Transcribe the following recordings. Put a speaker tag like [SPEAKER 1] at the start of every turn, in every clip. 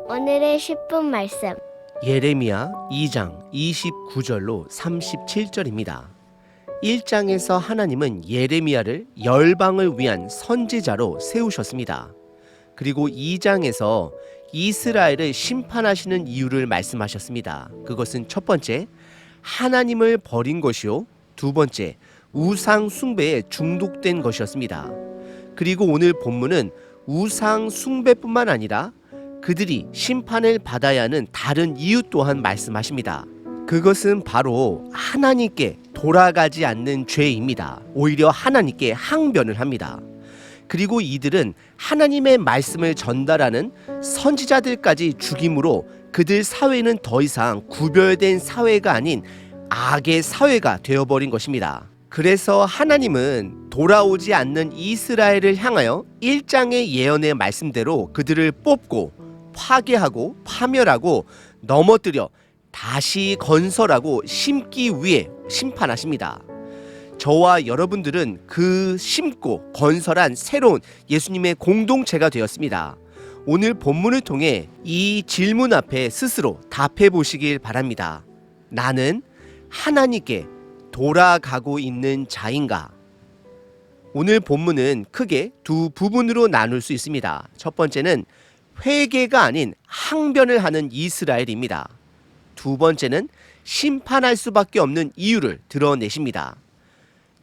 [SPEAKER 1] 오늘의 10분 말씀.
[SPEAKER 2] 예레미야 2장 29절로 37절입니다. 1장에서 하나님은 예레미야를 열방을 위한 선지자로 세우셨습니다. 그리고 2장에서 이스라엘을 심판하시는 이유를 말씀하셨습니다. 그것은 첫 번째, 하나님을 버린 것이요, 두 번째, 우상 숭배에 중독된 것이었습니다. 그리고 오늘 본문은 우상 숭배뿐만 아니라 그들이 심판을 받아야 하는 다른 이유 또한 말씀하십니다. 그것은 바로 하나님께 돌아가지 않는 죄입니다. 오히려 하나님께 항변을 합니다. 그리고 이들은 하나님의 말씀을 전달하는 선지자들까지 죽임으로 그들 사회는 더 이상 구별된 사회가 아닌 악의 사회가 되어버린 것입니다. 그래서 하나님은 돌아오지 않는 이스라엘을 향하여 1장의 예언의 말씀대로 그들을 뽑고 파괴하고 파멸하고 넘어뜨려 다시 건설하고 심기 위해 심판하십니다. 저와 여러분들은 그 심고 건설한 새로운 예수님의 공동체가 되었습니다. 오늘 본문을 통해 이 질문 앞에 스스로 답해 보시길 바랍니다. 나는 하나님께 돌아가고 있는 자인가? 오늘 본문은 크게 두 부분으로 나눌 수 있습니다. 첫 번째는 회개가 아닌 항변을 하는 이스라엘입니다. 두 번째는 심판할 수밖에 없는 이유를 드러내십니다.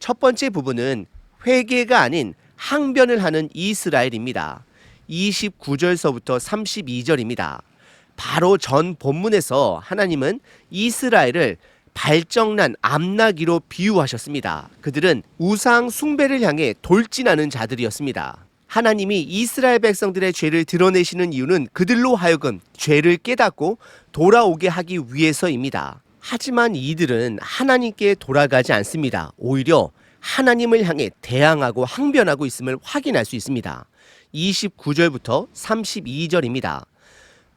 [SPEAKER 2] 첫 번째 부분은 회개가 아닌 항변을 하는 이스라엘입니다. 29절서부터 32절입니다. 바로 전 본문에서 하나님은 이스라엘을 발정난 암나기로 비유하셨습니다. 그들은 우상 숭배를 향해 돌진하는 자들이었습니다. 하나님이 이스라엘 백성들의 죄를 드러내시는 이유는 그들로 하여금 죄를 깨닫고 돌아오게 하기 위해서입니다. 하지만 이들은 하나님께 돌아가지 않습니다. 오히려 하나님을 향해 대항하고 항변하고 있음을 확인할 수 있습니다. 29절부터 32절입니다.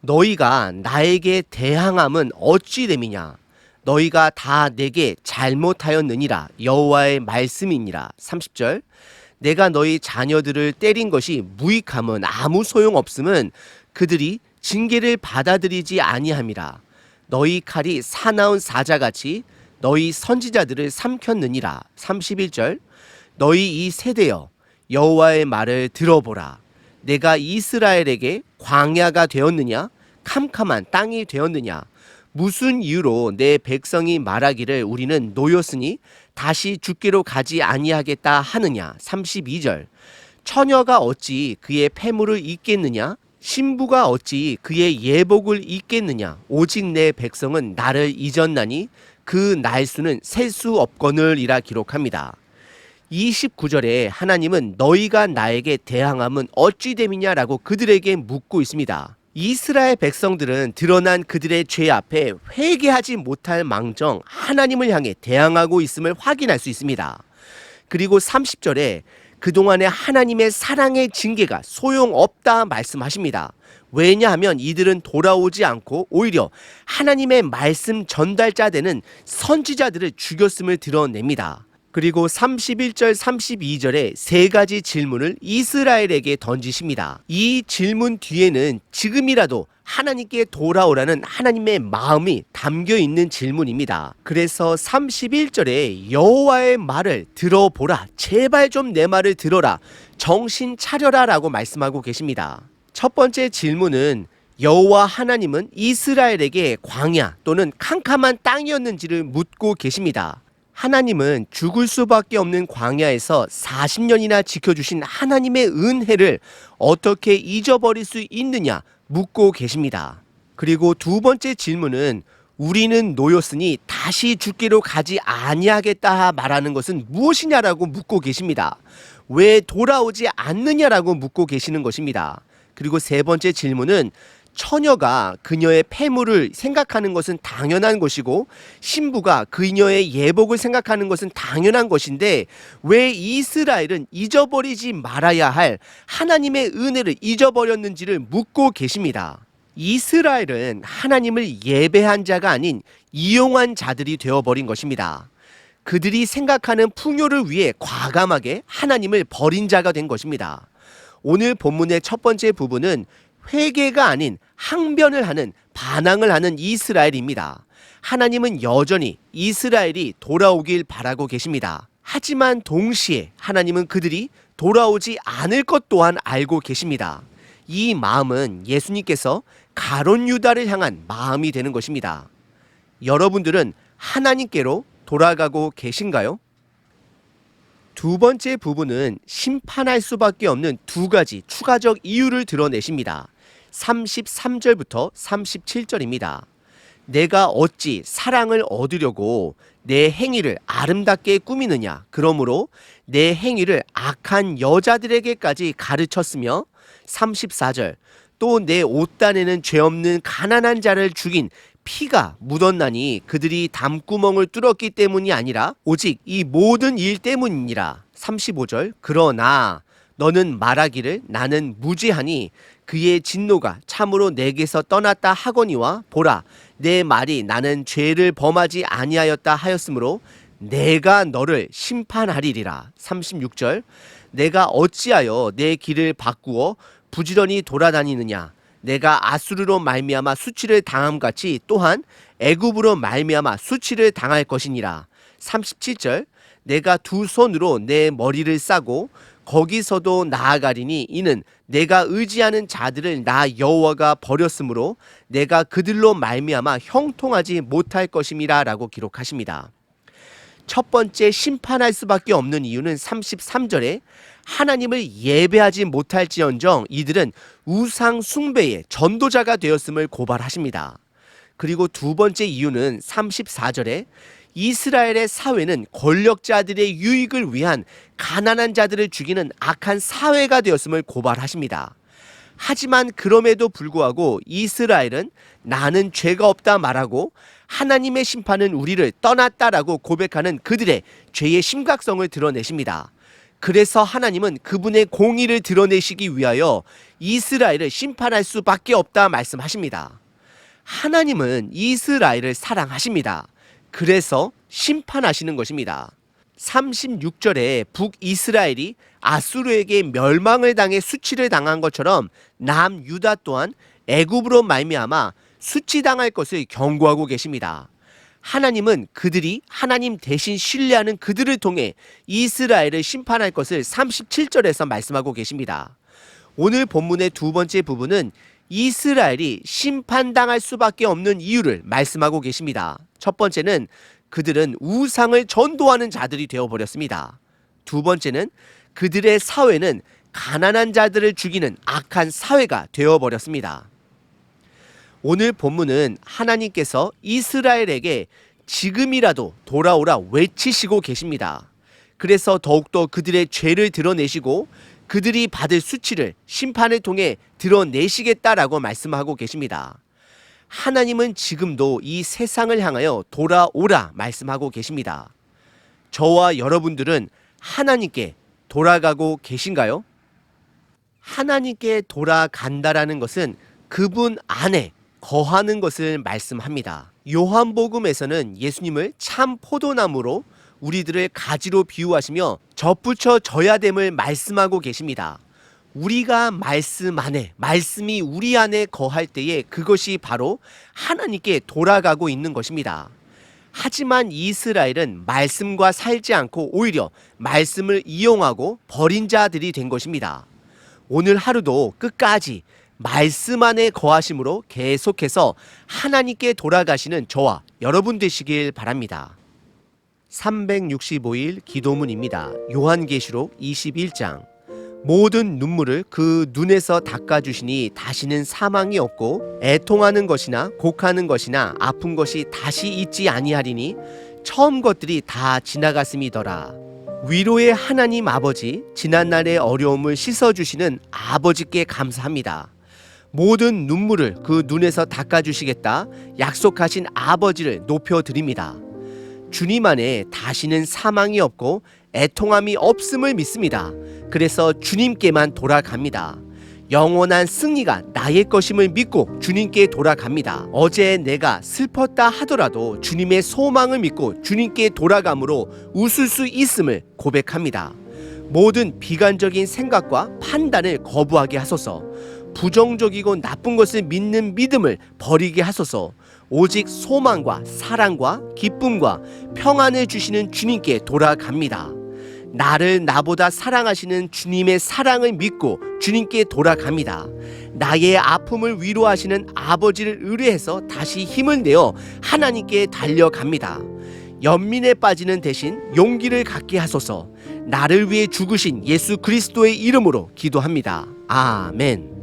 [SPEAKER 2] 너희가 나에게 대항함은 어찌 됨이냐? 너희가 다 내게 잘못하였느니라. 여호와의 말씀이니라. 30절. 내가 너희 자녀들을 때린 것이 무익함은 아무 소용없음은 그들이 징계를 받아들이지 아니함이라. 너희 칼이 사나운 사자같이 너희 선지자들을 삼켰느니라. 31절. 너희 이 세대여 여호와의 말을 들어보라. 내가 이스라엘에게 광야가 되었느냐? 캄캄한 땅이 되었느냐? 무슨 이유로 내 백성이 말하기를 우리는 노였으니 다시 죽기로 가지 아니하겠다 하느냐? 32절. 처녀가 어찌 그의 패물을 잊겠느냐? 신부가 어찌 그의 예복을 잊겠느냐? 오직 내 백성은 나를 잊었나니 그 날수는 셀 수 없거늘이라 기록합니다. 29절에 하나님은 너희가 나에게 대항함은 어찌 됨이냐라고 그들에게 묻고 있습니다. 이스라엘 백성들은 드러난 그들의 죄 앞에 회개하지 못할 망정 하나님을 향해 대항하고 있음을 확인할 수 있습니다. 그리고 30절에 그동안의 하나님의 사랑의 징계가 소용없다 말씀하십니다. 왜냐하면 이들은 돌아오지 않고 오히려 하나님의 말씀 전달자 되는 선지자들을 죽였음을 드러냅니다. 그리고 31절 32절에 세 가지 질문을 이스라엘에게 던지십니다. 이 질문 뒤에는 지금이라도 하나님께 돌아오라는 하나님의 마음이 담겨 있는 질문입니다. 그래서 31절에 여호와의 말을 들어보라. 제발 좀 내 말을 들어라. 정신 차려라 라고 말씀하고 계십니다. 첫 번째 질문은 여호와 하나님은 이스라엘에게 광야 또는 캄캄한 땅이었는지를 묻고 계십니다. 하나님은 죽을 수밖에 없는 광야에서 40년이나 지켜주신 하나님의 은혜를 어떻게 잊어버릴 수 있느냐 묻고 계십니다. 그리고 두 번째 질문은 우리는 노였으니 다시 죽기로 가지 아니하겠다 말하는 것은 무엇이냐라고 묻고 계십니다. 왜 돌아오지 않느냐라고 묻고 계시는 것입니다. 그리고 세 번째 질문은 처녀가 그녀의 패물을 생각하는 것은 당연한 것이고 신부가 그녀의 예복을 생각하는 것은 당연한 것인데 왜 이스라엘은 잊어버리지 말아야 할 하나님의 은혜를 잊어버렸는지를 묻고 계십니다. 이스라엘은 하나님을 예배한 자가 아닌 이용한 자들이 되어버린 것입니다. 그들이 생각하는 풍요를 위해 과감하게 하나님을 버린 자가 된 것입니다. 오늘 본문의 첫 번째 부분은 회개가 아닌 항변을 하는 반항을 하는 이스라엘입니다. 하나님은 여전히 이스라엘이 돌아오길 바라고 계십니다. 하지만 동시에 하나님은 그들이 돌아오지 않을 것 또한 알고 계십니다. 이 마음은 예수님께서 가룟 유다를 향한 마음이 되는 것입니다. 여러분들은 하나님께로 돌아가고 계신가요? 두 번째 부분은 심판할 수밖에 없는 두 가지 추가적 이유를 드러내십니다. 33절부터 37절입니다. 내가 어찌 사랑을 얻으려고 내 행위를 아름답게 꾸미느냐. 그러므로 내 행위를 악한 여자들에게까지 가르쳤으며 34절 또 내 옷단에는 죄 없는 가난한 자를 죽인 피가 묻었나니 그들이 담구멍을 뚫었기 때문이 아니라 오직 이 모든 일 때문이니라. 35절 그러나 너는 말하기를 나는 무죄하니 그의 진노가 참으로 내게서 떠났다 하거니와 보라 내 말이 나는 죄를 범하지 아니하였다 하였으므로 내가 너를 심판하리리라. 36절 내가 어찌하여 내 길을 바꾸어 부지런히 돌아다니느냐. 내가 아수르로 말미암아 수치를 당함같이 또한 애굽으로 말미암아 수치를 당할 것이니라. 37절 내가 두 손으로 내 머리를 싸고 거기서도 나아가리니 이는 내가 의지하는 자들을 나 여호와가 버렸으므로 내가 그들로 말미암아 형통하지 못할 것임이라 라고 기록하십니다. 첫 번째 심판할 수밖에 없는 이유는 33절에 하나님을 예배하지 못할지언정 이들은 우상 숭배의 전도자가 되었음을 고발하십니다. 그리고 두 번째 이유는 34절에 이스라엘의 사회는 권력자들의 유익을 위한 가난한 자들을 죽이는 악한 사회가 되었음을 고발하십니다. 하지만 그럼에도 불구하고 이스라엘은 나는 죄가 없다 말하고 하나님의 심판은 우리를 떠났다라고 고백하는 그들의 죄의 심각성을 드러내십니다. 그래서 하나님은 그분의 공의를 드러내시기 위하여 이스라엘을 심판할 수밖에 없다 말씀하십니다. 하나님은 이스라엘을 사랑하십니다. 그래서 심판하시는 것입니다. 36절에 북이스라엘이 아수르에게 멸망을 당해 수치를 당한 것처럼 남유다 또한 애굽으로 말미암아 수치당할 것을 경고하고 계십니다. 하나님은 그들이 하나님 대신 신뢰하는 그들을 통해 이스라엘을 심판할 것을 37절에서 말씀하고 계십니다. 오늘 본문의 두 번째 부분은 이스라엘이 심판당할 수밖에 없는 이유를 말씀하고 계십니다. 첫 번째는 그들은 우상을 전도하는 자들이 되어버렸습니다. 두 번째는 그들의 사회는 가난한 자들을 죽이는 악한 사회가 되어버렸습니다. 오늘 본문은 하나님께서 이스라엘에게 지금이라도 돌아오라 외치시고 계십니다. 그래서 더욱더 그들의 죄를 드러내시고 그들이 받을 수치를 심판을 통해 드러내시겠다라고 말씀하고 계십니다. 하나님은 지금도 이 세상을 향하여 돌아오라 말씀하고 계십니다. 저와 여러분들은 하나님께 돌아가고 계신가요? 하나님께 돌아간다라는 것은 그분 안에 거하는 것을 말씀합니다. 요한복음에서는 예수님을 참 포도나무로 우리들을 가지로 비유하시며 접붙여 져야 됨을 말씀하고 계십니다. 우리가 말씀 안에, 말씀이 우리 안에 거할 때에 그것이 바로 하나님께 돌아가고 있는 것입니다. 하지만 이스라엘은 말씀과 살지 않고 오히려 말씀을 이용하고 버린 자들이 된 것입니다. 오늘 하루도 끝까지 말씀 안에 거하심으로 계속해서 하나님께 돌아가시는 저와 여러분 되시길 바랍니다. 365일 기도문입니다. 요한계시록 21장 모든 눈물을 그 눈에서 닦아주시니 다시는 사망이 없고 애통하는 것이나 곡하는 것이나 아픈 것이 다시 있지 아니하리니 처음 것들이 다 지나갔음이더라. 위로의 하나님 아버지, 지난날의 어려움을 씻어주시는 아버지께 감사합니다. 모든 눈물을 그 눈에서 닦아주시겠다 약속하신 아버지를 높여드립니다. 주님 안에 다시는 사망이 없고 애통함이 없음을 믿습니다. 그래서 주님께만 돌아갑니다. 영원한 승리가 나의 것임을 믿고 주님께 돌아갑니다. 어제 내가 슬펐다 하더라도 주님의 소망을 믿고 주님께 돌아감으로 웃을 수 있음을 고백합니다. 모든 비관적인 생각과 판단을 거부하게 하소서. 부정적이고 나쁜 것을 믿는 믿음을 버리게 하소서. 오직 소망과 사랑과 기쁨과 평안을 주시는 주님께 돌아갑니다. 나를 나보다 사랑하시는 주님의 사랑을 믿고 주님께 돌아갑니다. 나의 아픔을 위로하시는 아버지를 의뢰해서 다시 힘을 내어 하나님께 달려갑니다. 연민에 빠지는 대신 용기를 갖게 하소서. 나를 위해 죽으신 예수 그리스도의 이름으로 기도합니다. 아멘.